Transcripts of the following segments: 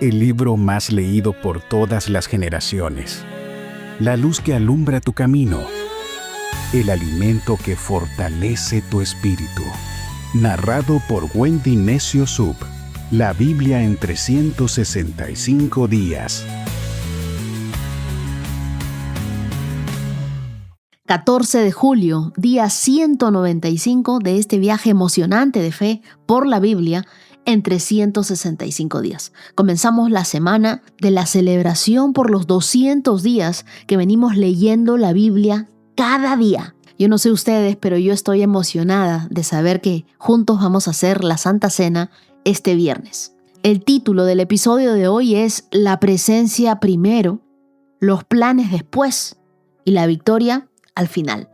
el libro más leído por todas las generaciones, la luz que alumbra tu camino, el alimento que fortalece tu espíritu. Narrado por Wendy Necio Sub, la Biblia en 365 días. 14 de julio, día 195 de este viaje emocionante de fe por la Biblia en 365 días. Comenzamos la semana de la celebración por los 200 días que venimos leyendo la Biblia cada día. Yo no sé ustedes, pero yo estoy emocionada de saber que juntos vamos a hacer la Santa Cena este viernes. El título del episodio de hoy es La presencia primero, los planes después y la victoria al final.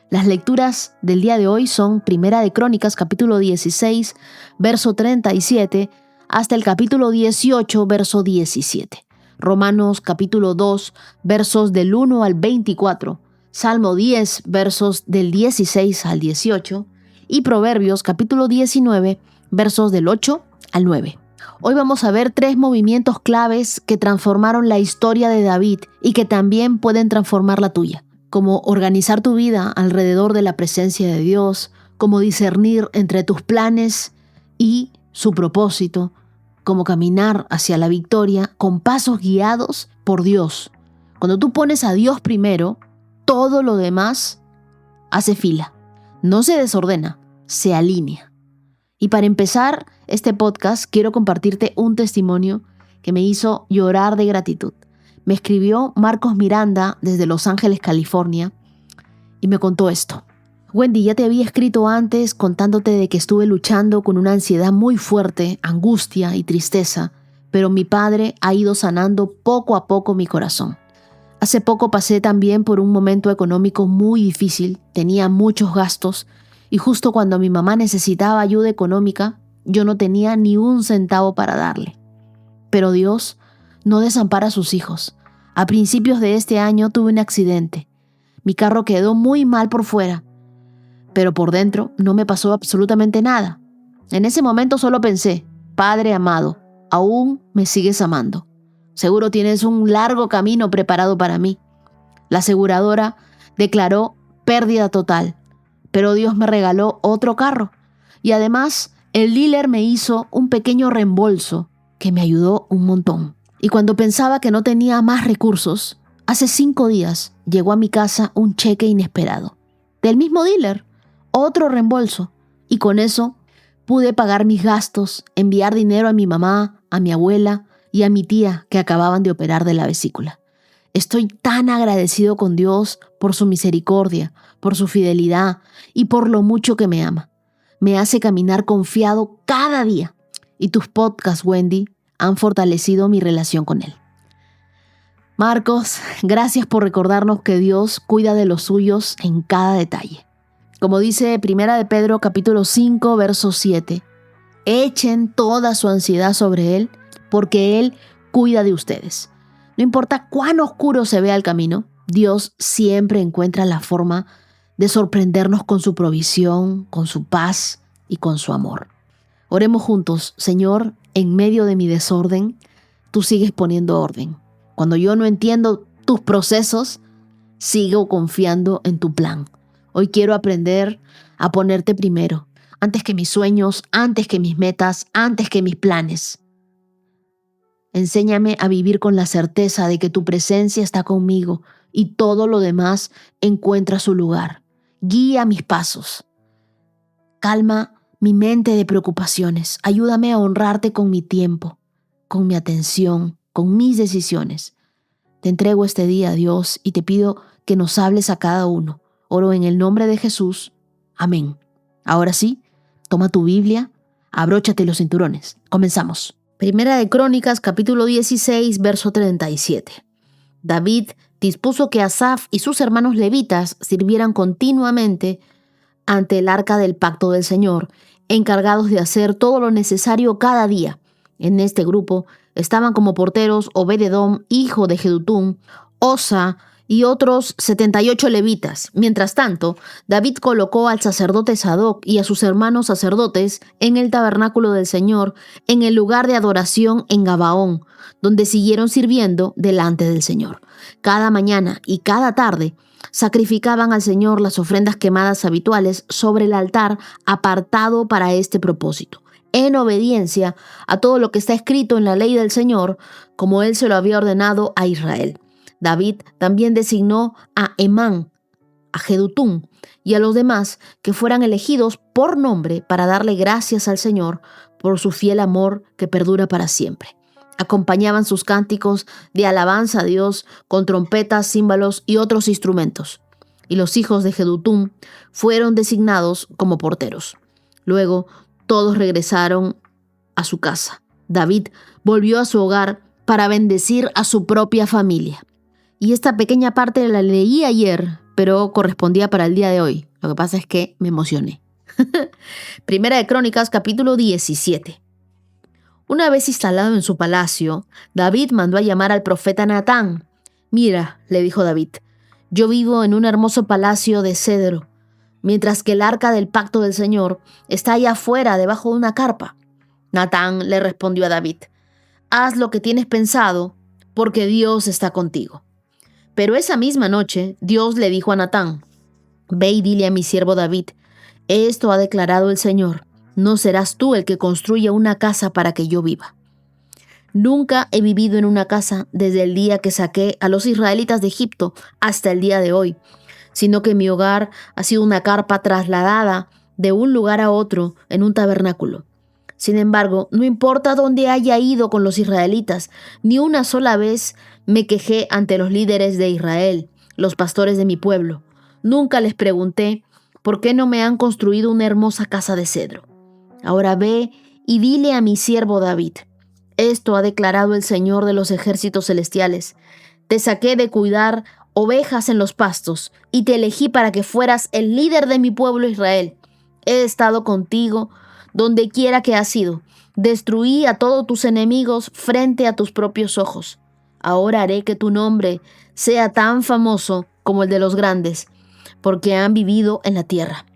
Las lecturas del día de hoy son Primera de Crónicas, capítulo 16, verso 37, hasta el capítulo 18, verso 17. Romanos, capítulo 2, versos del 1 al 24. Salmo 10, versos del 16 al 18. Y Proverbios, capítulo 19, versos del 8 al 9. Hoy vamos a ver 3 movimientos claves que transformaron la historia de David y que también pueden transformar la tuya. Como organizar tu vida alrededor de la presencia de Dios, como discernir entre tus planes y su propósito, como caminar hacia la victoria con pasos guiados por Dios. Cuando tú pones a Dios primero, todo lo demás hace fila. No se desordena, se alinea. Y para empezar este podcast, quiero compartirte un testimonio que me hizo llorar de gratitud. Me escribió Marcos Miranda desde Los Ángeles, California, y me contó esto. Wendy, ya te había escrito antes contándote de que estuve luchando con una ansiedad muy fuerte, angustia y tristeza, pero mi padre ha ido sanando poco a poco mi corazón. Hace poco pasé también por un momento económico muy difícil, tenía muchos gastos, y justo cuando mi mamá necesitaba ayuda económica, yo no tenía ni un centavo para darle. Pero Dios no desampara a sus hijos. A principios de este año tuve un accidente. Mi carro quedó muy mal por fuera, pero por dentro no me pasó absolutamente nada. En ese momento solo pensé, Padre amado, aún me sigues amando. Seguro tienes un largo camino preparado para mí. La aseguradora declaró pérdida total, pero Dios me regaló otro carro. Y además, el dealer me hizo un pequeño reembolso que me ayudó un montón. Y cuando pensaba que no tenía más recursos, hace 5 días llegó a mi casa un cheque inesperado. Del mismo dealer, otro reembolso. Y con eso pude pagar mis gastos, enviar dinero a mi mamá, a mi abuela y a mi tía que acababan de operar de la vesícula. Estoy tan agradecido con Dios por su misericordia, por su fidelidad y por lo mucho que me ama. Me hace caminar confiado cada día. Y tus podcasts, Wendy, han fortalecido mi relación con Él. Marcos, gracias por recordarnos que Dios cuida de los suyos en cada detalle. Como dice Primera de Pedro, capítulo 5, verso 7, echen toda su ansiedad sobre Él, porque Él cuida de ustedes. No importa cuán oscuro se vea el camino, Dios siempre encuentra la forma de sorprendernos con su provisión, con su paz y con su amor. Oremos juntos. Señor, en medio de mi desorden, tú sigues poniendo orden. Cuando yo no entiendo tus procesos, sigo confiando en tu plan. Hoy quiero aprender a ponerte primero, antes que mis sueños, antes que mis metas, antes que mis planes. Enséñame a vivir con la certeza de que tu presencia está conmigo y todo lo demás encuentra su lugar. Guía mis pasos. Calma mi mente de preocupaciones. Ayúdame a honrarte con mi tiempo, con mi atención, con mis decisiones. Te entrego este día, Dios, y te pido que nos hables a cada uno. Oro en el nombre de Jesús. Amén. Ahora sí, toma tu Biblia, abróchate los cinturones. Comenzamos. Primera de Crónicas, capítulo 16, verso 37. David dispuso que Asaf y sus hermanos levitas sirvieran continuamente ante el arca del pacto del Señor, encargados de hacer todo lo necesario cada día. En este grupo estaban como porteros Obed-Edom, hijo de Jedutún, Osa, y otros 78 levitas. Mientras tanto, David colocó al sacerdote Sadoc y a sus hermanos sacerdotes en el tabernáculo del Señor, en el lugar de adoración en Gabaón, donde siguieron sirviendo delante del Señor. Cada mañana y cada tarde sacrificaban al Señor las ofrendas quemadas habituales sobre el altar apartado para este propósito, en obediencia a todo lo que está escrito en la ley del Señor, como él se lo había ordenado a Israel. David también designó a Emán, a Jedutún y a los demás que fueran elegidos por nombre para darle gracias al Señor por su fiel amor que perdura para siempre. Acompañaban sus cánticos de alabanza a Dios con trompetas, címbalos y otros instrumentos. Y los hijos de Jedutún fueron designados como porteros. Luego todos regresaron a su casa. David volvió a su hogar para bendecir a su propia familia. Y esta pequeña parte la leí ayer, pero correspondía para el día de hoy. Lo que pasa es que me emocioné. Primera de Crónicas, capítulo 17. Una vez instalado en su palacio, David mandó a llamar al profeta Natán. «Mira», le dijo David, «yo vivo en un hermoso palacio de cedro, mientras que el arca del pacto del Señor está allá afuera, debajo de una carpa». Natán le respondió a David, «Haz lo que tienes pensado, porque Dios está contigo». Pero esa misma noche, Dios le dijo a Natán, «Ve y dile a mi siervo David, esto ha declarado el Señor, no serás tú el que construya una casa para que yo viva. Nunca he vivido en una casa desde el día que saqué a los israelitas de Egipto hasta el día de hoy, sino que mi hogar ha sido una carpa trasladada de un lugar a otro en un tabernáculo. Sin embargo, no importa dónde haya ido con los israelitas, ni una sola vez me quejé ante los líderes de Israel, los pastores de mi pueblo. Nunca les pregunté por qué no me han construido una hermosa casa de cedro. Ahora ve y dile a mi siervo David, esto ha declarado el Señor de los ejércitos celestiales. Te saqué de cuidar ovejas en los pastos y te elegí para que fueras el líder de mi pueblo Israel. He estado contigo donde quiera que has ido. Destruí a todos tus enemigos frente a tus propios ojos. Ahora haré que tu nombre sea tan famoso como el de los grandes, porque han vivido en la tierra.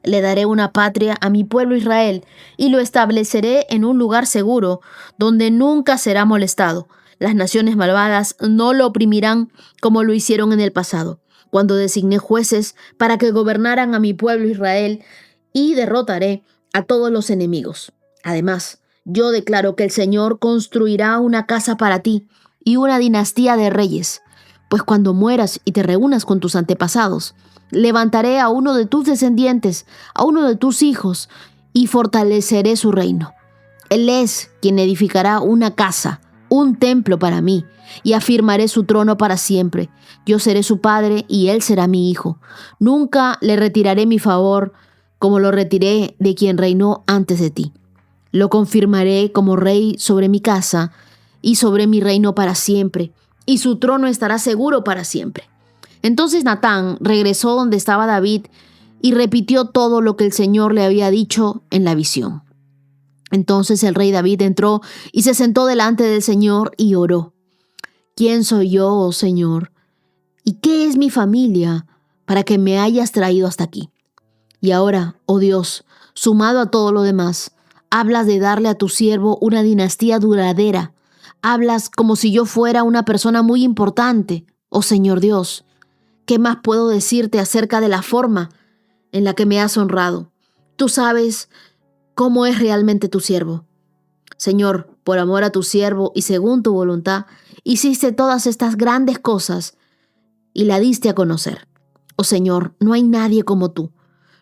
Le daré una patria a mi pueblo Israel y lo estableceré en un lugar seguro donde nunca será molestado. Las naciones malvadas no lo oprimirán como lo hicieron en el pasado, cuando designé jueces para que gobernaran a mi pueblo Israel, y derrotaré a todos los enemigos. Además, yo declaro que el Señor construirá una casa para ti y una dinastía de reyes, pues cuando mueras y te reúnas con tus antepasados, levantaré a uno de tus descendientes, a uno de tus hijos, y fortaleceré su reino. Él es quien edificará una casa, un templo para mí, y afirmaré su trono para siempre. Yo seré su padre y él será mi hijo. Nunca le retiraré mi favor como lo retiré de quien reinó antes de ti. Lo confirmaré como rey sobre mi casa y sobre mi reino para siempre, y su trono estará seguro para siempre. Entonces Natán regresó donde estaba David y repitió todo lo que el Señor le había dicho en la visión. Entonces el rey David entró y se sentó delante del Señor y oró. ¿Quién soy yo, oh Señor? ¿Y qué es mi familia para que me hayas traído hasta aquí? Y ahora, oh Dios, sumado a todo lo demás, hablas de darle a tu siervo una dinastía duradera. Hablas como si yo fuera una persona muy importante, oh Señor Dios. ¿Qué más puedo decirte acerca de la forma en la que me has honrado? Tú sabes cómo es realmente tu siervo. Señor, por amor a tu siervo y según tu voluntad, hiciste todas estas grandes cosas y la diste a conocer. Oh Señor, no hay nadie como tú.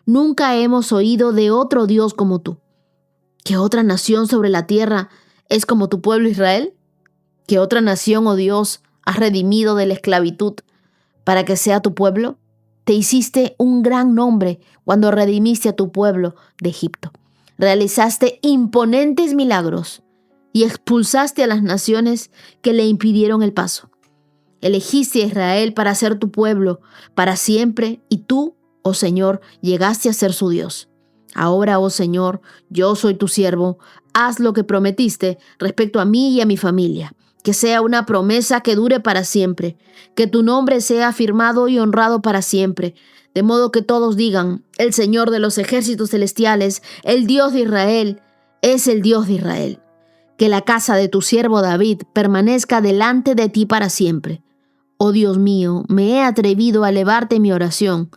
Nunca hemos oído de otro Dios como tú. ¿Qué otra nación sobre la tierra es como tu pueblo Israel? ¿Qué otra nación, oh Dios, has redimido de la esclavitud para que sea tu pueblo? Te hiciste un gran nombre cuando redimiste a tu pueblo de Egipto. Realizaste imponentes milagros y expulsaste a las naciones que le impidieron el paso. Elegiste a Israel para ser tu pueblo para siempre y tú, oh Señor, llegaste a ser su Dios. Ahora, oh Señor, yo soy tu siervo. Haz lo que prometiste respecto a mí y a mi familia. que sea una promesa que dure para siempre, que tu nombre sea afirmado y honrado para siempre, de modo que todos digan: el Señor de los ejércitos celestiales, el Dios de Israel, es el Dios de Israel. Que la casa de tu siervo David permanezca delante de ti para siempre. Oh Dios mío, me he atrevido a elevarte mi oración,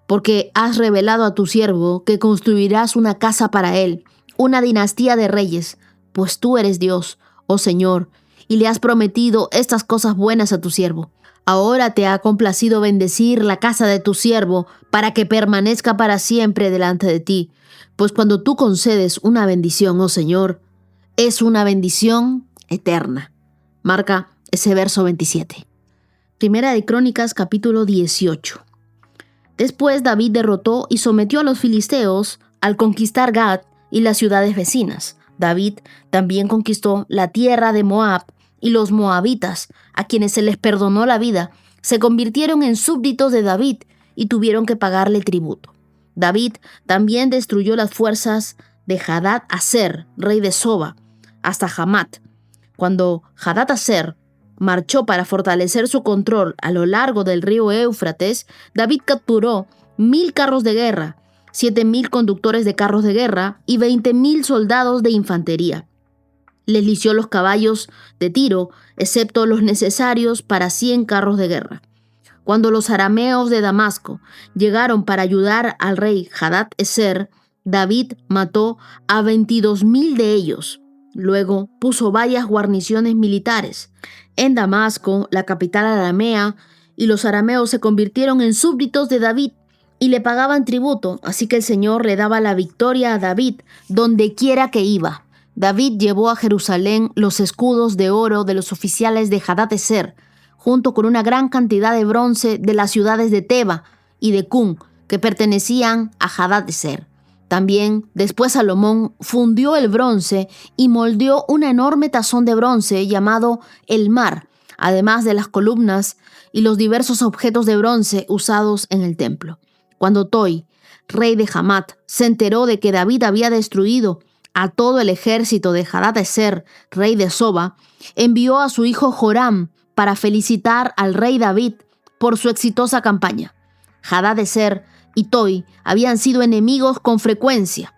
porque has revelado a tu siervo que construirás una casa para él, una dinastía de reyes, pues tú eres Dios, oh Señor, y le has prometido estas cosas buenas a tu siervo. Ahora te ha complacido bendecir la casa de tu siervo para que permanezca para siempre delante de ti, pues cuando tú concedes una bendición, oh Señor, es una bendición eterna. Marca ese verso 27. Primera de Crónicas, capítulo 18. Después David derrotó y sometió a los filisteos al conquistar Gad y las ciudades vecinas. David también conquistó la tierra de Moab, y los moabitas, a quienes se les perdonó la vida, se convirtieron en súbditos de David y tuvieron que pagarle tributo. David también destruyó las fuerzas de Hadad-Aser, rey de Soba, hasta Hamat. Cuando Hadad-Aser marchó para fortalecer su control a lo largo del río Éufrates, David capturó 1,000 carros de guerra, 7,000 conductores de carros de guerra y 20,000 soldados de infantería. Les lició los caballos de Tiro, excepto los necesarios para 100 carros de guerra. Cuando los arameos de Damasco llegaron para ayudar al rey Hadad-Ezer, David mató a 22,000 de ellos. Luego puso varias guarniciones militares en Damasco, la capital aramea, y los arameos se convirtieron en súbditos de David y le pagaban tributo, así que el Señor le daba la victoria a David donde quiera que iba. David llevó a Jerusalén los escudos de oro de los oficiales de Hadad-Ezer, junto con una gran cantidad de bronce de las ciudades de Teba y de Cun, que pertenecían a Hadad-Ezer. También, después Salomón fundió el bronce y moldeó un enorme tazón de bronce llamado el Mar, además de las columnas y los diversos objetos de bronce usados en el templo. Cuando Toi, rey de Hamat, se enteró de que David había destruido a todo el ejército de Hadad-Ezer, rey de Soba, envió a su hijo Joram para felicitar al rey David por su exitosa campaña. Hadad-Ezer y Toi habían sido enemigos con frecuencia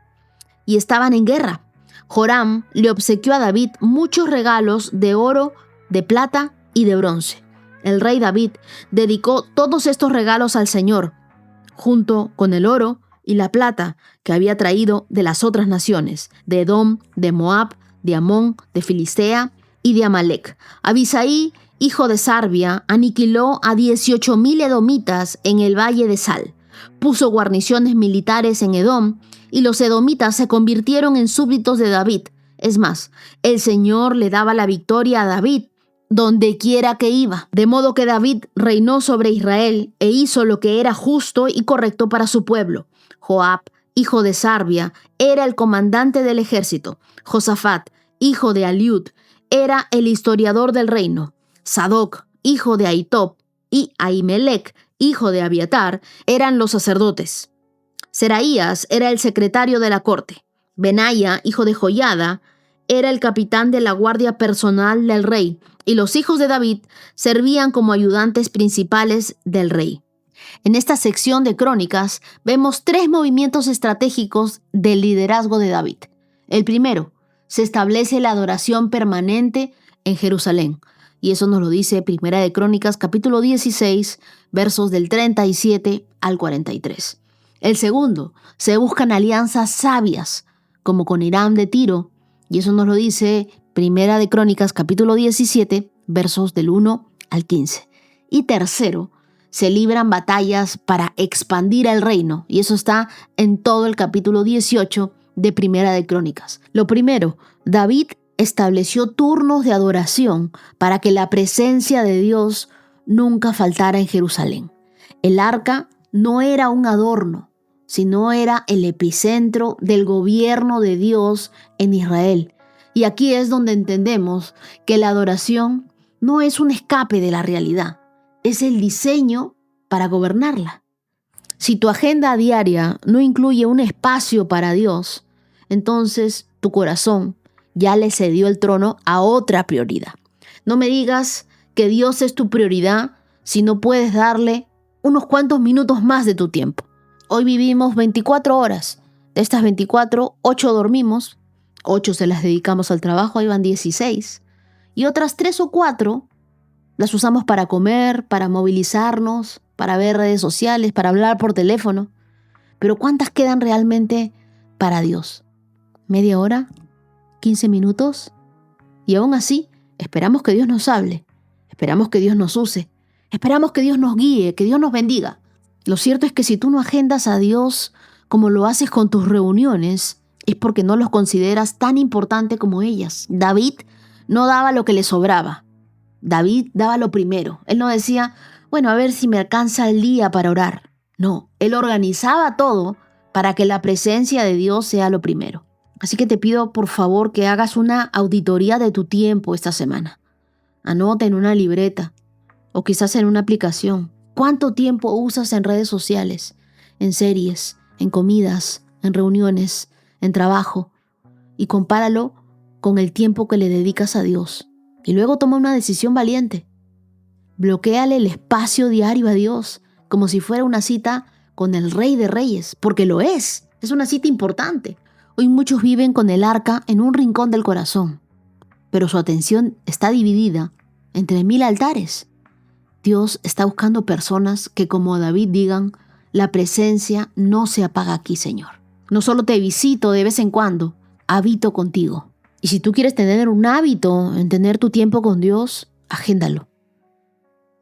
y estaban en guerra. Joram le obsequió a David muchos regalos de oro, de plata y de bronce. El rey David dedicó todos estos regalos al Señor, junto con el oro y la plata que había traído de las otras naciones, de Edom, de Moab, de Amón, de Filistea y de Amalek. Abisaí, hijo de Sarbia, aniquiló a 18,000 edomitas en el valle de Sal. Puso guarniciones militares en Edom y los edomitas se convirtieron en súbditos de David. Es más, el Señor le daba la victoria a David donde quiera que iba. De modo que David reinó sobre Israel e hizo lo que era justo y correcto para su pueblo. Joab, hijo de Sarbia, era el comandante del ejército. Josafat, hijo de Aliud, era el historiador del reino. Sadoc, hijo de Ahitob, y Ahimelech, hijo de Abiatar, eran los sacerdotes. Seraías era el secretario de la corte. Benaya, hijo de Joiada, era el capitán de la guardia personal del rey, y los hijos de David servían como ayudantes principales del rey. En esta sección de Crónicas vemos 3 movimientos estratégicos del liderazgo de David. El primero, se establece la adoración permanente en Jerusalén. Y eso nos lo dice Primera de Crónicas, capítulo 16, versos del 37 al 43. El segundo, se buscan alianzas sabias, como con Hiram de Tiro. Y eso nos lo dice Primera de Crónicas, capítulo 17, versos del 1 al 15. Y tercero, se libran batallas para expandir el reino. Y eso está en todo el capítulo 18 de Primera de Crónicas. Lo primero, David estableció turnos de adoración para que la presencia de Dios nunca faltara en Jerusalén. El arca no era un adorno, sino era el epicentro del gobierno de Dios en Israel. Y aquí es donde entendemos que la adoración no es un escape de la realidad, es el diseño para gobernarla. Si tu agenda diaria no incluye un espacio para Dios, entonces tu corazón ya le cedió el trono a otra prioridad. No me digas que Dios es tu prioridad si no puedes darle unos cuantos minutos más de tu tiempo. Hoy vivimos 24 horas. De estas 24, 8 dormimos, 8 se las dedicamos al trabajo, ahí van 16. Y otras 3 o 4 las usamos para comer, para movilizarnos, para ver redes sociales, para hablar por teléfono. Pero ¿cuántas quedan realmente para Dios? ¿Media hora? ¿15 minutos? Y aún así, esperamos que Dios nos hable, esperamos que Dios nos use, esperamos que Dios nos guíe, que Dios nos bendiga. Lo cierto es que si tú no agendas a Dios como lo haces con tus reuniones, es porque no los consideras tan importante como ellas. David no daba lo que le sobraba. David daba lo primero. Él no decía, bueno, a ver si me alcanza el día para orar. No, él organizaba todo para que la presencia de Dios sea lo primero. Así que te pido, por favor, que hagas una auditoría de tu tiempo esta semana. Anota en una libreta o quizás en una aplicación. ¿Cuánto tiempo usas en redes sociales, en series, en comidas, en reuniones, en trabajo? Y compáralo con el tiempo que le dedicas a Dios. Y luego toma una decisión valiente. Bloquéale el espacio diario a Dios, como si fuera una cita con el Rey de Reyes, porque lo es. Es una cita importante. Hoy muchos viven con el arca en un rincón del corazón, pero su atención está dividida entre 1000 altares. Dios está buscando personas que, como David, digan, la presencia no se apaga aquí, Señor. No solo te visito de vez en cuando, habito contigo. Y si tú quieres tener un hábito en tener tu tiempo con Dios, agéndalo.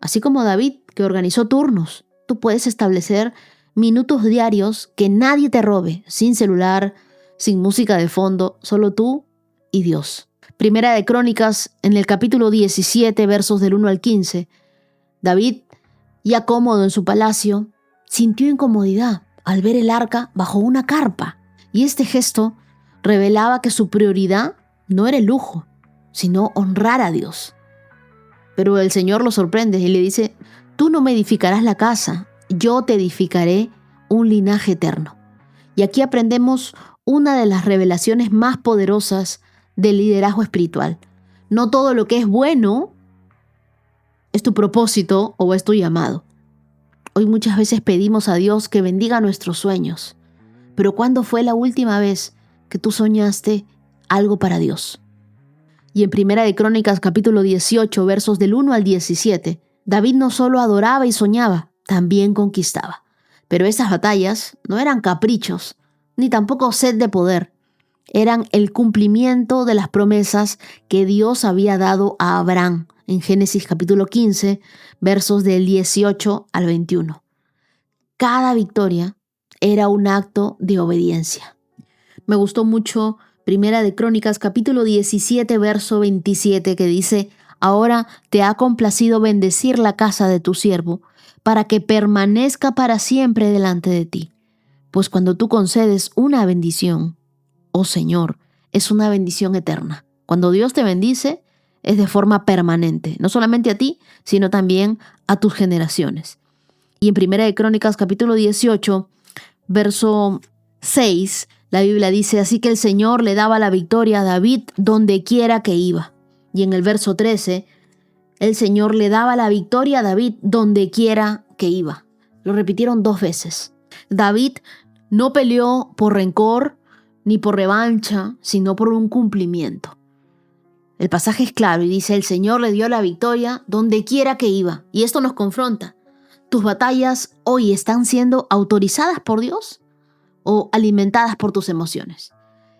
Así como David, que organizó turnos, tú puedes establecer minutos diarios que nadie te robe, sin celular, sin música de fondo, solo tú y Dios. Primera de Crónicas, en el capítulo 17, versos del 1 al 15, David, ya cómodo en su palacio, sintió incomodidad al ver el arca bajo una carpa. Y este gesto revelaba que su prioridad no era el lujo, sino honrar a Dios. Pero el Señor lo sorprende y le dice, tú no me edificarás la casa, yo te edificaré un linaje eterno. Y aquí aprendemos una de las revelaciones más poderosas del liderazgo espiritual. No todo lo que es bueno es tu propósito o es tu llamado. Hoy muchas veces pedimos a Dios que bendiga nuestros sueños. Pero ¿cuándo fue la última vez que tú soñaste algo para Dios? Y en Primera de Crónicas, capítulo 18, versos del 1 al 17, David no solo adoraba y soñaba, también conquistaba. Pero esas batallas no eran caprichos, ni tampoco sed de poder. Eran el cumplimiento de las promesas que Dios había dado a Abraham en Génesis capítulo 15, versos del 18 al 21. Cada victoria era un acto de obediencia. Me gustó mucho Primera de Crónicas capítulo 17, verso 27, que dice, ahora te ha complacido bendecir la casa de tu siervo, para que permanezca para siempre delante de ti. Pues cuando tú concedes una bendición, oh Señor, es una bendición eterna. Cuando Dios te bendice, es de forma permanente, no solamente a ti, sino también a tus generaciones. Y en Primera de Crónicas capítulo 18, verso 6, la Biblia dice, así que el Señor le daba la victoria a David donde quiera que iba. Y en el verso 13, el Señor le daba la victoria a David donde quiera que iba. Lo repitieron 2 veces. David no peleó por rencor ni por revancha, sino por un cumplimiento. El pasaje es claro y dice, el Señor le dio la victoria donde quiera que iba. Y esto nos confronta. ¿Tus batallas hoy están siendo autorizadas por Dios o alimentadas por tus emociones?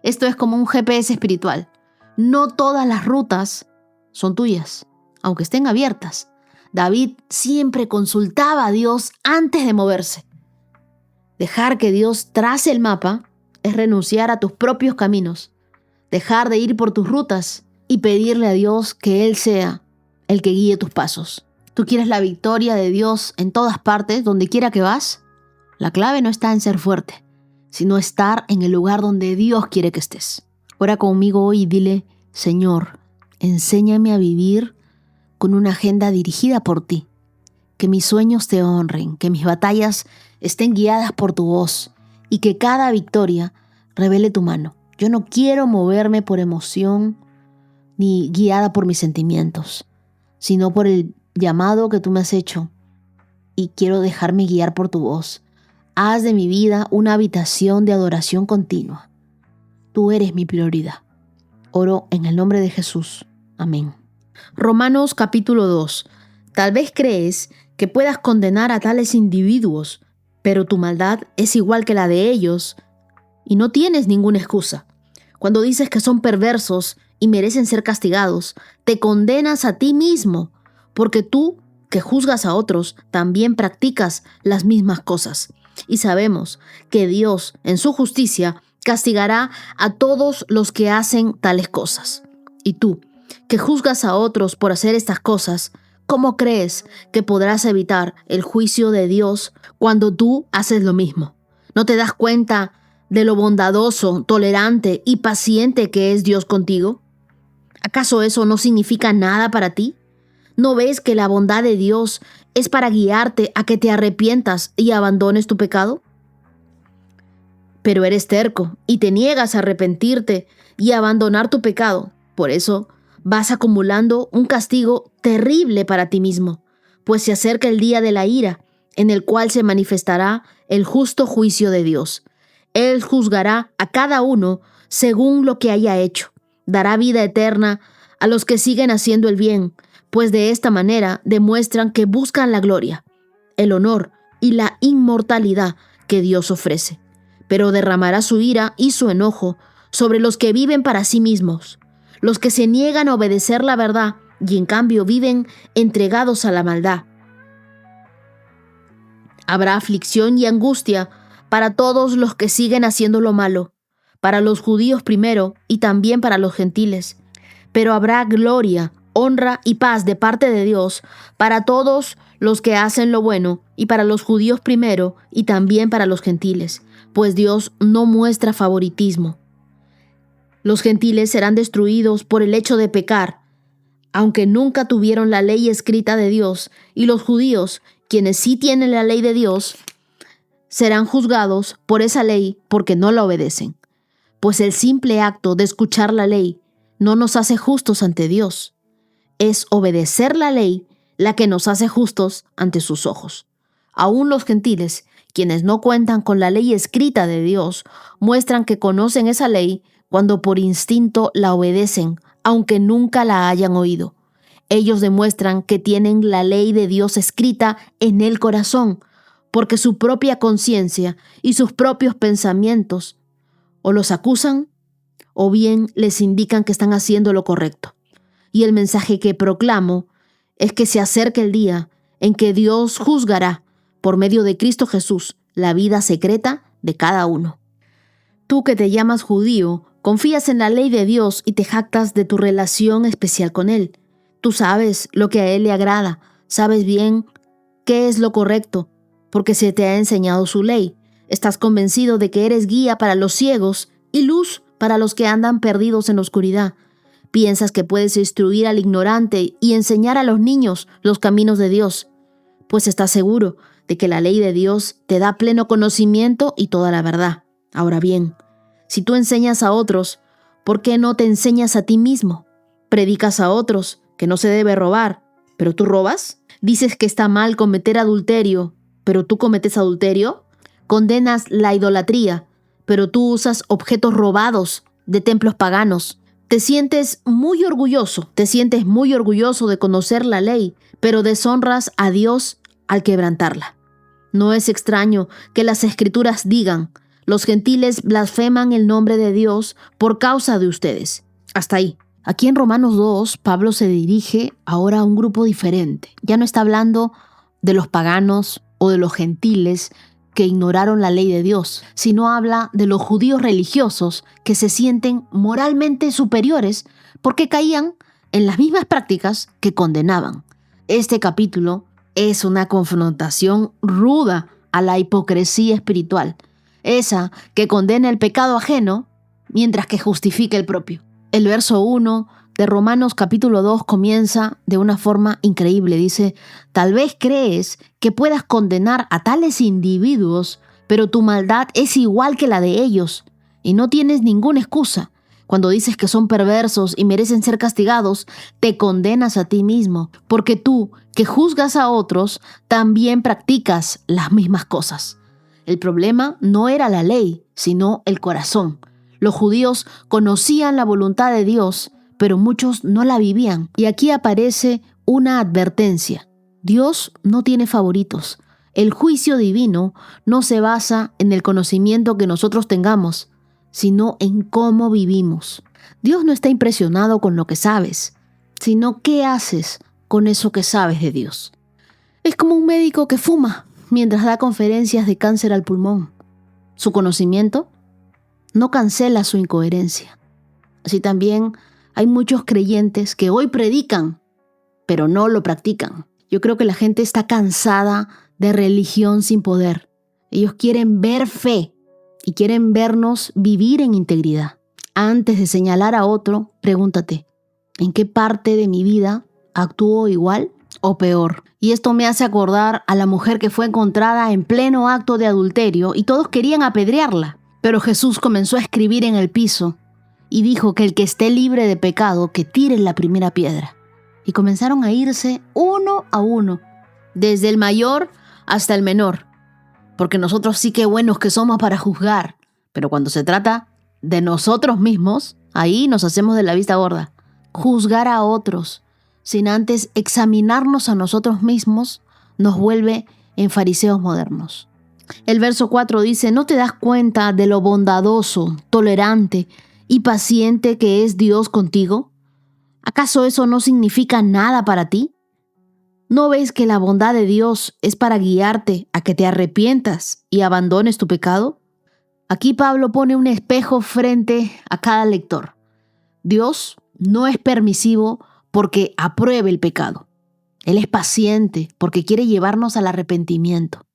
Esto es como un GPS espiritual. No todas las rutas son tuyas, aunque estén abiertas. David siempre consultaba a Dios antes de moverse. Dejar que Dios trace el mapa es renunciar a tus propios caminos, dejar de ir por tus rutas y pedirle a Dios que Él sea el que guíe tus pasos. ¿Tú quieres la victoria de Dios en todas partes, donde quiera que vas? La clave no está en ser fuerte, sino estar en el lugar donde Dios quiere que estés. Ora conmigo hoy y dile, Señor, enséñame a vivir con una agenda dirigida por ti. Que mis sueños te honren, que mis batallas estén guiadas por tu voz y que cada victoria revele tu mano. Yo no quiero moverme por emoción ni guiada por mis sentimientos. sino por el llamado que tú me has hecho y quiero dejarme guiar por tu voz. Haz de mi vida una habitación de adoración continua. Tú eres mi prioridad. Oro en el nombre de Jesús. Amén. Romanos capítulo 2. Tal vez crees que puedas condenar a tales individuos, pero tu maldad es igual que la de ellos y no tienes ninguna excusa. Cuando dices que son perversos y merecen ser castigados, te condenas a ti mismo, porque tú, que juzgas a otros, también practicas las mismas cosas. Y sabemos que Dios, en su justicia, castigará a todos los que hacen tales cosas. Y tú, que juzgas a otros por hacer estas cosas, ¿cómo crees que podrás evitar el juicio de Dios cuando tú haces lo mismo? ¿No te das cuenta de lo bondadoso, tolerante y paciente que es Dios contigo? ¿Acaso eso no significa nada para ti? ¿No ves que la bondad de Dios es para guiarte a que te arrepientas y abandones tu pecado? Pero eres terco y te niegas a arrepentirte y a abandonar tu pecado. Por eso vas acumulando un castigo terrible para ti mismo, pues se acerca el día de la ira, en el cual se manifestará el justo juicio de Dios. Él juzgará a cada uno según lo que haya hecho. Dará vida eterna a los que siguen haciendo el bien, pues de esta manera demuestran que buscan la gloria, el honor y la inmortalidad que Dios ofrece. Pero derramará su ira y su enojo sobre los que viven para sí mismos, los que se niegan a obedecer la verdad y en cambio viven entregados a la maldad. Habrá aflicción y angustia para todos los que siguen haciendo lo malo, para los judíos primero y también para los gentiles. Pero habrá gloria, honra y paz de parte de Dios para todos los que hacen lo bueno y para los judíos primero y también para los gentiles, pues Dios no muestra favoritismo. Los gentiles serán destruidos por el hecho de pecar, aunque nunca tuvieron la ley escrita de Dios, y los judíos, quienes sí tienen la ley de Dios, serán juzgados por esa ley porque no la obedecen. Pues el simple acto de escuchar la ley no nos hace justos ante Dios. Es obedecer la ley la que nos hace justos ante sus ojos. Aún los gentiles, quienes no cuentan con la ley escrita de Dios, muestran que conocen esa ley cuando por instinto la obedecen, aunque nunca la hayan oído. Ellos demuestran que tienen la ley de Dios escrita en el corazón, porque su propia conciencia y sus propios pensamientos o los acusan o bien les indican que están haciendo lo correcto. Y el mensaje que proclamo es que se acerca el día en que Dios juzgará, por medio de Cristo Jesús, la vida secreta de cada uno. Tú que te llamas judío, confías en la ley de Dios y te jactas de tu relación especial con Él. Tú sabes lo que a Él le agrada, sabes bien qué es lo correcto, porque se te ha enseñado su ley. Estás convencido de que eres guía para los ciegos y luz para los que andan perdidos en la oscuridad. Piensas que puedes instruir al ignorante y enseñar a los niños los caminos de Dios, pues estás seguro de que la ley de Dios te da pleno conocimiento y toda la verdad. Ahora bien, si tú enseñas a otros, ¿por qué no te enseñas a ti mismo? Predicas a otros que no se debe robar, ¿pero tú robas? Dices que está mal cometer adulterio, ¿pero tú cometes adulterio? Condenas la idolatría, pero tú usas objetos robados de templos paganos. Te sientes muy orgulloso de conocer la ley, pero deshonras a Dios al quebrantarla. No es extraño que las Escrituras digan: los gentiles blasfeman el nombre de Dios por causa de ustedes. Hasta ahí. Aquí en Romanos 2, Pablo se dirige ahora a un grupo diferente. Ya no está hablando de los paganos o de los gentiles que ignoraron la ley de Dios, sino habla de los judíos religiosos que se sienten moralmente superiores porque caían en las mismas prácticas que condenaban. Este capítulo es una confrontación ruda a la hipocresía espiritual, esa que condena el pecado ajeno mientras que justifica el propio. El verso 1 de Romanos capítulo 2 comienza de una forma increíble. Dice: tal vez crees que puedas condenar a tales individuos, pero tu maldad es igual que la de ellos y no tienes ninguna excusa. Cuando dices que son perversos y merecen ser castigados, te condenas a ti mismo, porque tú, que juzgas a otros, también practicas las mismas cosas. El problema no era la ley, sino el corazón. Los judíos conocían la voluntad de Dios, pero muchos no la vivían. Y aquí aparece una advertencia. Dios no tiene favoritos. El juicio divino no se basa en el conocimiento que nosotros tengamos, sino en cómo vivimos. Dios no está impresionado con lo que sabes, sino qué haces con eso que sabes de Dios. Es como un médico que fuma mientras da conferencias de cáncer al pulmón. Su conocimiento no cancela su incoherencia. Así también hay muchos creyentes que hoy predican, pero no lo practican. Yo creo que la gente está cansada de religión sin poder. Ellos quieren ver fe y quieren vernos vivir en integridad. Antes de señalar a otro, pregúntate, ¿en qué parte de mi vida actúo igual o peor? Y esto me hace acordar a la mujer que fue encontrada en pleno acto de adulterio y todos querían apedrearla. Pero Jesús comenzó a escribir en el piso y dijo que el que esté libre de pecado, que tire la primera piedra. Y comenzaron a irse uno a uno, desde el mayor hasta el menor. Porque nosotros sí que buenos que somos para juzgar, pero cuando se trata de nosotros mismos, ahí nos hacemos de la vista gorda. Juzgar a otros sin antes examinarnos a nosotros mismos nos vuelve en fariseos modernos. El verso 4 dice, ¿no te das cuenta de lo bondadoso, tolerante y paciente que es Dios contigo? ¿Acaso eso no significa nada para ti? ¿No ves que la bondad de Dios es para guiarte a que te arrepientas y abandones tu pecado? Aquí Pablo pone un espejo frente a cada lector. Dios no es permisivo porque apruebe el pecado. Él es paciente porque quiere llevarnos al arrepentimiento.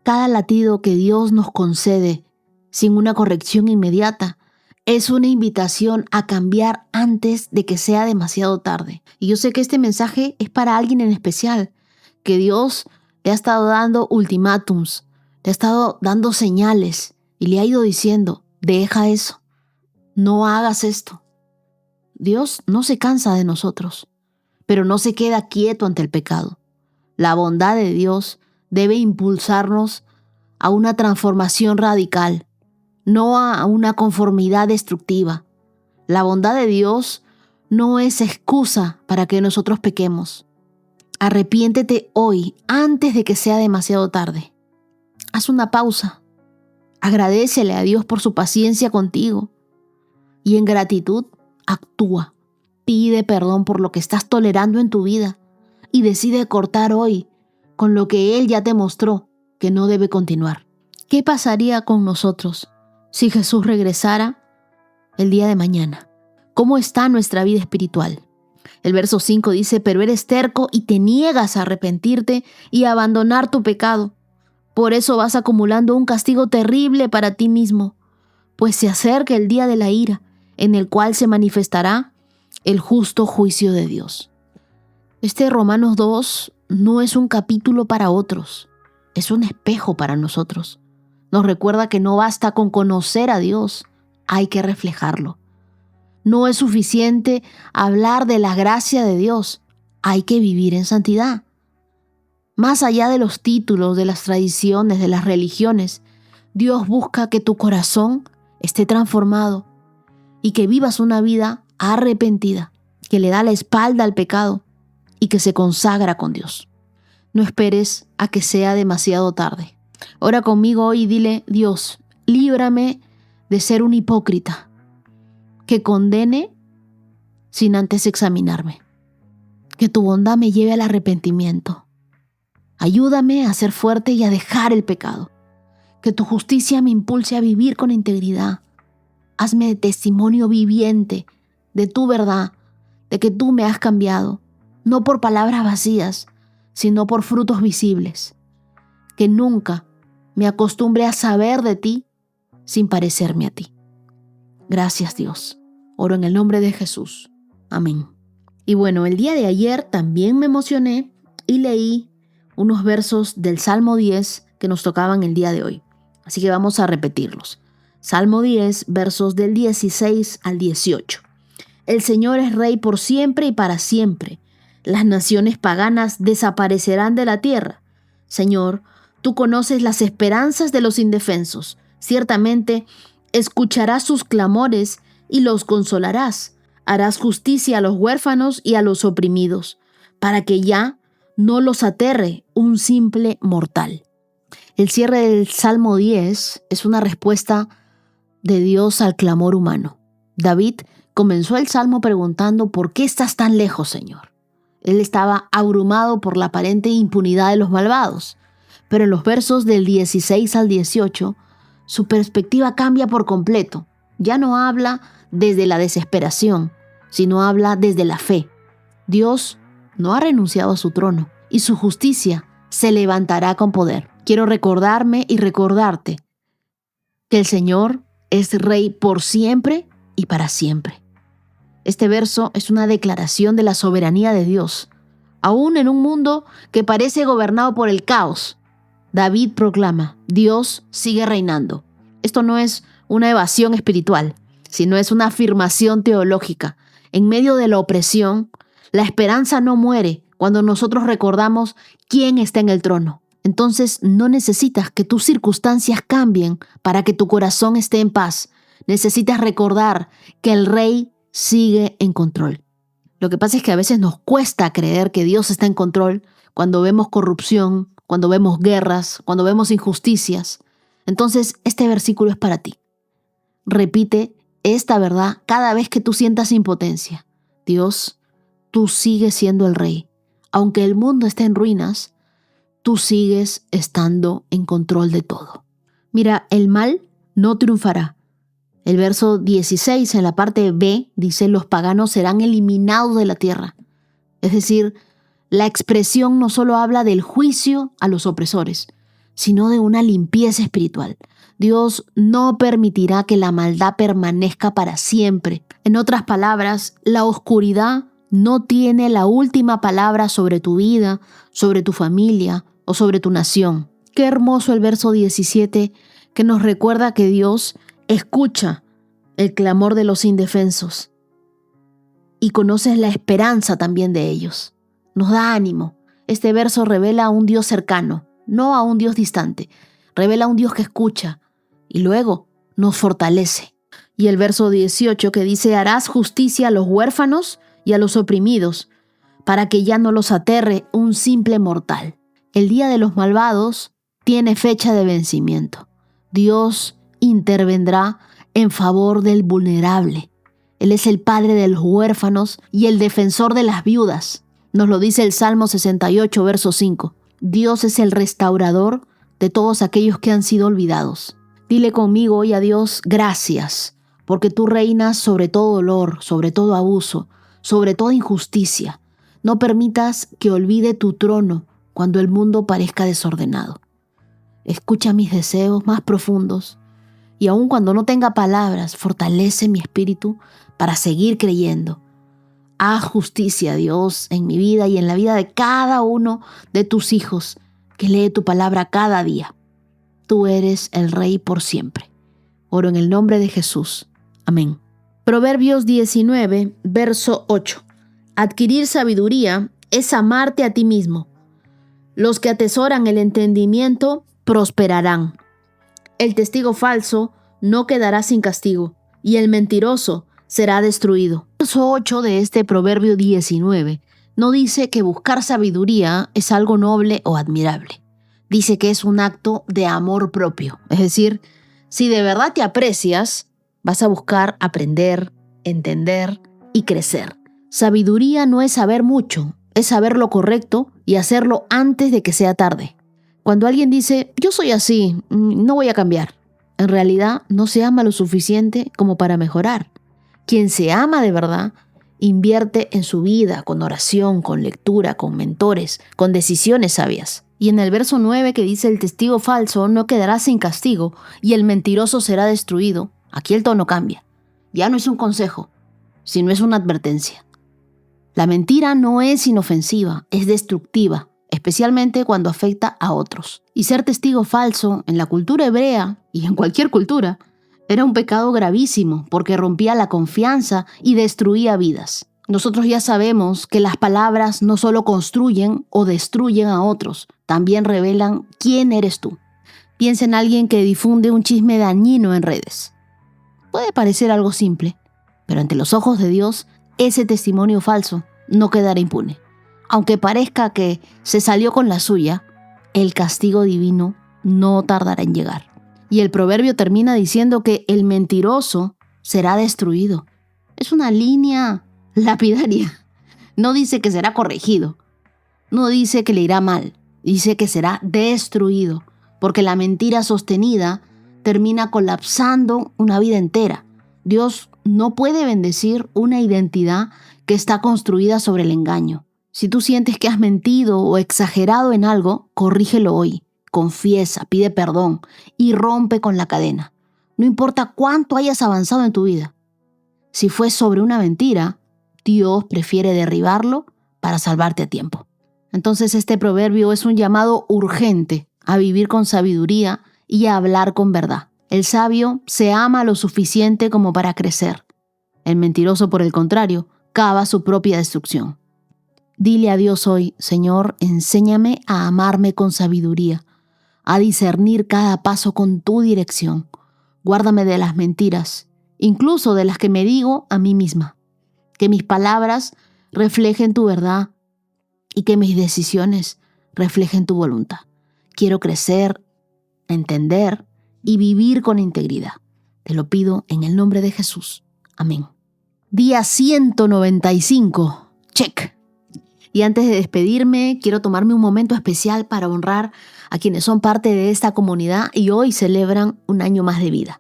Cada latido que Dios nos concede sin una corrección inmediata es una invitación a cambiar antes de que sea demasiado tarde. Y yo sé que este mensaje es para alguien en especial, que Dios le ha estado dando ultimátums, le ha estado dando señales y le ha ido diciendo, deja eso, no hagas esto. Dios no se cansa de nosotros, pero no se queda quieto ante el pecado. La bondad de Dios debe impulsarnos a una transformación radical, no a una conformidad destructiva. La bondad de Dios no es excusa para que nosotros pequemos. Arrepiéntete hoy, antes de que sea demasiado tarde. Haz una pausa. Agradécele a Dios por su paciencia contigo. Y en gratitud, actúa. Pide perdón por lo que estás tolerando en tu vida y decide cortar hoy con lo que Él ya te mostró que no debe continuar. ¿Qué pasaría con nosotros si Jesús regresara el día de mañana? ¿Cómo está nuestra vida espiritual? El verso 5 dice, pero eres terco y te niegas a arrepentirte y a abandonar tu pecado. Por eso vas acumulando un castigo terrible para ti mismo, pues se acerca el día de la ira, en el cual se manifestará el justo juicio de Dios. Este Romanos 2 no es un capítulo para otros, es un espejo para nosotros. Nos recuerda que no basta con conocer a Dios, hay que reflejarlo. No es suficiente hablar de la gracia de Dios, hay que vivir en santidad. Más allá de los títulos, de las tradiciones, de las religiones, Dios busca que tu corazón esté transformado y que vivas una vida arrepentida, que le da la espalda al pecado y que se consagra con Dios. No esperes a que sea demasiado tarde. Ora conmigo hoy y dile, Dios, líbrame de ser un hipócrita que condene sin antes examinarme. Que tu bondad me lleve al arrepentimiento. Ayúdame a ser fuerte y a dejar el pecado. Que tu justicia me impulse a vivir con integridad. Hazme de testimonio viviente de tu verdad, de que tú me has cambiado, no por palabras vacías, sino por frutos visibles. Que nunca me acostumbre a saber de ti sin parecerme a ti. Gracias, Dios. Oro en el nombre de Jesús. Amén. Y bueno, el día de ayer también me emocioné y leí unos versos del Salmo 10 que nos tocaban el día de hoy. Así que vamos a repetirlos. Salmo 10, versos del 16 al 18. El Señor es Rey por siempre y para siempre. Las naciones paganas desaparecerán de la tierra. Señor, tú conoces las esperanzas de los indefensos. Ciertamente, escucharás sus clamores y los consolarás. Harás justicia a los huérfanos y a los oprimidos, para que ya no los aterre un simple mortal. El cierre del Salmo 10 es una respuesta de Dios al clamor humano. David comenzó el salmo preguntando: ¿por qué estás tan lejos, Señor? Él estaba abrumado por la aparente impunidad de los malvados. Pero en los versos del 16 al 18, su perspectiva cambia por completo. Ya no habla desde la desesperación, sino habla desde la fe. Dios no ha renunciado a su trono y su justicia se levantará con poder. Quiero recordarme y recordarte que el Señor es Rey por siempre y para siempre. Este verso es una declaración de la soberanía de Dios. Aún en un mundo que parece gobernado por el caos, David proclama: Dios sigue reinando. Esto no es una evasión espiritual, sino es una afirmación teológica. En medio de la opresión, la esperanza no muere cuando nosotros recordamos quién está en el trono. Entonces no necesitas que tus circunstancias cambien para que tu corazón esté en paz. Necesitas recordar que el Rey sigue en control. Lo que pasa es que a veces nos cuesta creer que Dios está en control cuando vemos corrupción, cuando vemos guerras, cuando vemos injusticias. Entonces este versículo es para ti. Repite esta verdad cada vez que tú sientas impotencia. Dios, tú sigues siendo el Rey. Aunque el mundo esté en ruinas, tú sigues estando en control de todo. Mira, el mal no triunfará. El verso 16 en la parte B dice: los paganos serán eliminados de la tierra. Es decir, la expresión no solo habla del juicio a los opresores, sino de una limpieza espiritual. Dios no permitirá que la maldad permanezca para siempre. En otras palabras, la oscuridad no tiene la última palabra sobre tu vida, sobre tu familia o sobre tu nación. Qué hermoso el verso 17 que nos recuerda que Dios escucha el clamor de los indefensos y conoces la esperanza también de ellos. Nos da ánimo. Este verso revela a un Dios cercano, no a un Dios distante. Revela a un Dios que escucha y luego nos fortalece. Y el verso 18 que dice: harás justicia a los huérfanos y a los oprimidos, para que ya no los aterre un simple mortal. El día de los malvados tiene fecha de vencimiento. Dios intervendrá en favor del vulnerable. Él es el padre de los huérfanos y el defensor de las viudas. Nos lo dice el Salmo 68, verso 5. Dios es el restaurador de todos aquellos que han sido olvidados. Dile conmigo hoy a Dios: gracias, porque tú reinas sobre todo dolor, sobre todo abuso, sobre toda injusticia. No permitas que olvide tu trono cuando el mundo parezca desordenado. Escucha mis deseos más profundos y aun cuando no tenga palabras, fortalece mi espíritu para seguir creyendo. Haz justicia, Dios, en mi vida y en la vida de cada uno de tus hijos que lee tu palabra cada día. Tú eres el Rey por siempre. Oro en el nombre de Jesús. Amén. Proverbios 19, verso 8. Adquirir sabiduría es amarte a ti mismo. Los que atesoran el entendimiento prosperarán. El testigo falso no quedará sin castigo, y el mentiroso será destruido. El verso 8 de este Proverbio 19 no dice que buscar sabiduría es algo noble o admirable. Dice que es un acto de amor propio. Es decir, si de verdad te aprecias, vas a buscar aprender, entender y crecer. Sabiduría no es saber mucho, es saber lo correcto y hacerlo antes de que sea tarde. Cuando alguien dice: yo soy así, no voy a cambiar, en realidad no se ama lo suficiente como para mejorar. Quien se ama de verdad invierte en su vida con oración, con lectura, con mentores, con decisiones sabias. Y en el verso 9 que dice: el testigo falso no quedará sin castigo y el mentiroso será destruido. Aquí el tono cambia. Ya no es un consejo, sino es una advertencia. La mentira no es inofensiva, es destructiva, especialmente cuando afecta a otros. Y ser testigo falso en la cultura hebrea y en cualquier cultura Era un pecado gravísimo porque rompía la confianza y destruía vidas. Nosotros ya sabemos que las palabras no solo construyen o destruyen a otros, también revelan quién eres tú. Piensa en alguien que difunde un chisme dañino en redes. Puede parecer algo simple, pero ante los ojos de Dios, ese testimonio falso no quedará impune. Aunque parezca que se salió con la suya, el castigo divino no tardará en llegar. Y el proverbio termina diciendo que el mentiroso será destruido. Es una línea lapidaria. No dice que será corregido. No dice que le irá mal. Dice que será destruido. Porque la mentira sostenida termina colapsando una vida entera. Dios no puede bendecir una identidad que está construida sobre el engaño. Si tú sientes que has mentido o exagerado en algo, corrígelo hoy. Confiesa, pide perdón y rompe con la cadena. No importa cuánto hayas avanzado en tu vida. Si fue sobre una mentira, Dios prefiere derribarlo para salvarte a tiempo. Entonces este proverbio es un llamado urgente a vivir con sabiduría y a hablar con verdad. El sabio se ama lo suficiente como para crecer. El mentiroso, por el contrario, cava su propia destrucción. Dile a Dios hoy: Señor, enséñame a amarme con sabiduría, a discernir cada paso con tu dirección. Guárdame de las mentiras, incluso de las que me digo a mí misma. Que mis palabras reflejen tu verdad y que mis decisiones reflejen tu voluntad. Quiero crecer, entender y vivir con integridad. Te lo pido en el nombre de Jesús. Amén. Día 195. Check. Y antes de despedirme, quiero tomarme un momento especial para honrar a quienes son parte de esta comunidad y hoy celebran un año más de vida.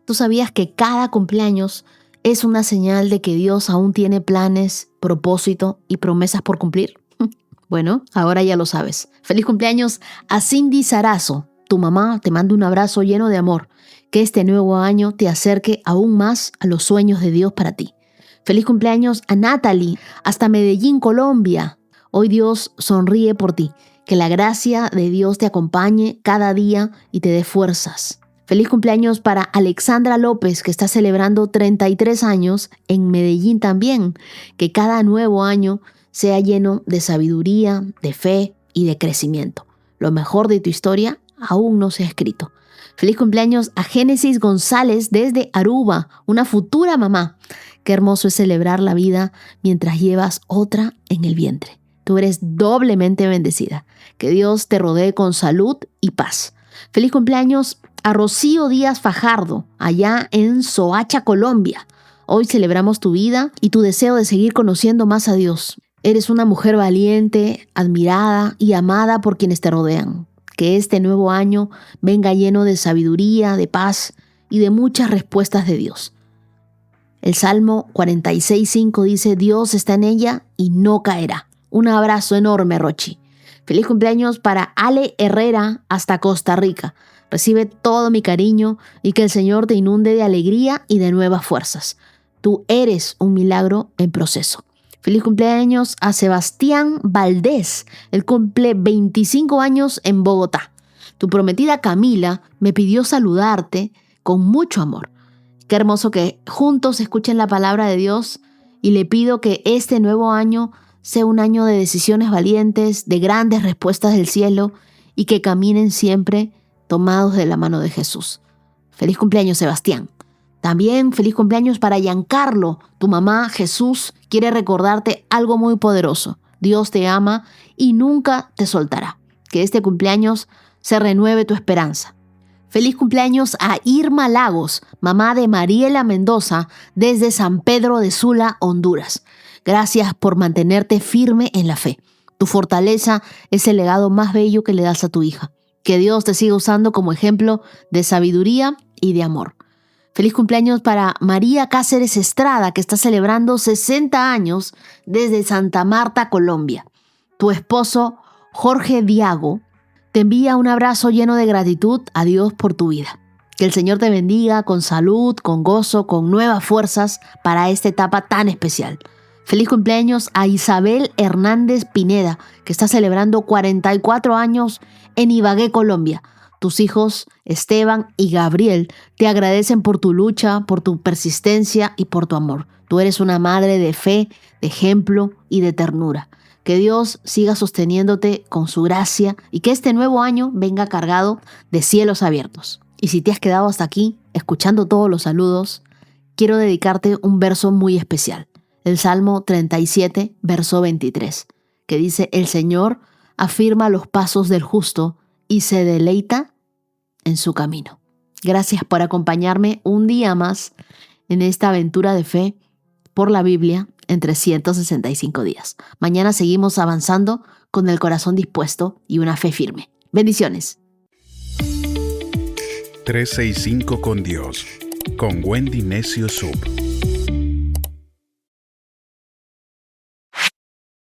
¿Tú sabías que cada cumpleaños es una señal de que Dios aún tiene planes, propósito y promesas por cumplir? Bueno, ahora ya lo sabes. Feliz cumpleaños a Cindy Sarazo. Tu mamá te manda un abrazo lleno de amor. Que este nuevo año te acerque aún más a los sueños de Dios para ti. Feliz cumpleaños a Natalie, hasta Medellín, Colombia. Hoy Dios sonríe por ti. Que la gracia de Dios te acompañe cada día y te dé fuerzas. Feliz cumpleaños para Alexandra López, que está celebrando 33 años en Medellín también. Que cada nuevo año sea lleno de sabiduría, de fe y de crecimiento. Lo mejor de tu historia aún no se ha escrito. Feliz cumpleaños a Génesis González desde Aruba, una futura mamá. Qué hermoso es celebrar la vida mientras llevas otra en el vientre. Tú eres doblemente bendecida. Que Dios te rodee con salud y paz. Feliz cumpleaños a Rocío Díaz Fajardo, allá en Soacha, Colombia. Hoy celebramos tu vida y tu deseo de seguir conociendo más a Dios. Eres una mujer valiente, admirada y amada por quienes te rodean. Que este nuevo año venga lleno de sabiduría, de paz y de muchas respuestas de Dios. El Salmo 46:5 dice: Dios está en ella y no caerá. Un abrazo enorme, Rochi. Feliz cumpleaños para Ale Herrera hasta Costa Rica. Recibe todo mi cariño y que el Señor te inunde de alegría y de nuevas fuerzas. Tú eres un milagro en proceso. Feliz cumpleaños a Sebastián Valdés. Él cumple 25 años en Bogotá. Tu prometida Camila me pidió saludarte con mucho amor. Qué hermoso que juntos escuchen la palabra de Dios y le pido que este nuevo año sea un año de decisiones valientes, de grandes respuestas del cielo y que caminen siempre tomados de la mano de Jesús. Feliz cumpleaños, Sebastián. También feliz cumpleaños para Giancarlo. Tu mamá, Jesús, quiere recordarte algo muy poderoso. Dios te ama y nunca te soltará. Que este cumpleaños se renueve tu esperanza. Feliz cumpleaños a Irma Lagos, mamá de Mariela Mendoza, desde San Pedro de Sula, Honduras. Gracias por mantenerte firme en la fe. Tu fortaleza es el legado más bello que le das a tu hija. Que Dios te siga usando como ejemplo de sabiduría y de amor. Feliz cumpleaños para María Cáceres Estrada, que está celebrando 60 años desde Santa Marta, Colombia. Tu esposo, Jorge Diago, te envía un abrazo lleno de gratitud a Dios por tu vida. Que el Señor te bendiga con salud, con gozo, con nuevas fuerzas para esta etapa tan especial. Feliz cumpleaños a Isabel Hernández Pineda, que está celebrando 44 años en Ibagué, Colombia. Tus hijos Esteban y Gabriel te agradecen por tu lucha, por tu persistencia y por tu amor. Tú eres una madre de fe, de ejemplo y de ternura. Que Dios siga sosteniéndote con su gracia y que este nuevo año venga cargado de cielos abiertos. Y si te has quedado hasta aquí, escuchando todos los saludos, quiero dedicarte un verso muy especial. El Salmo 37, verso 23, que dice: el Señor afirma los pasos del justo y se deleita en su camino. Gracias por acompañarme un día más en esta aventura de fe por la Biblia en 365 días. Mañana seguimos avanzando con el corazón dispuesto y una fe firme. Bendiciones. 365 con Dios, con Wendy Necio Sub.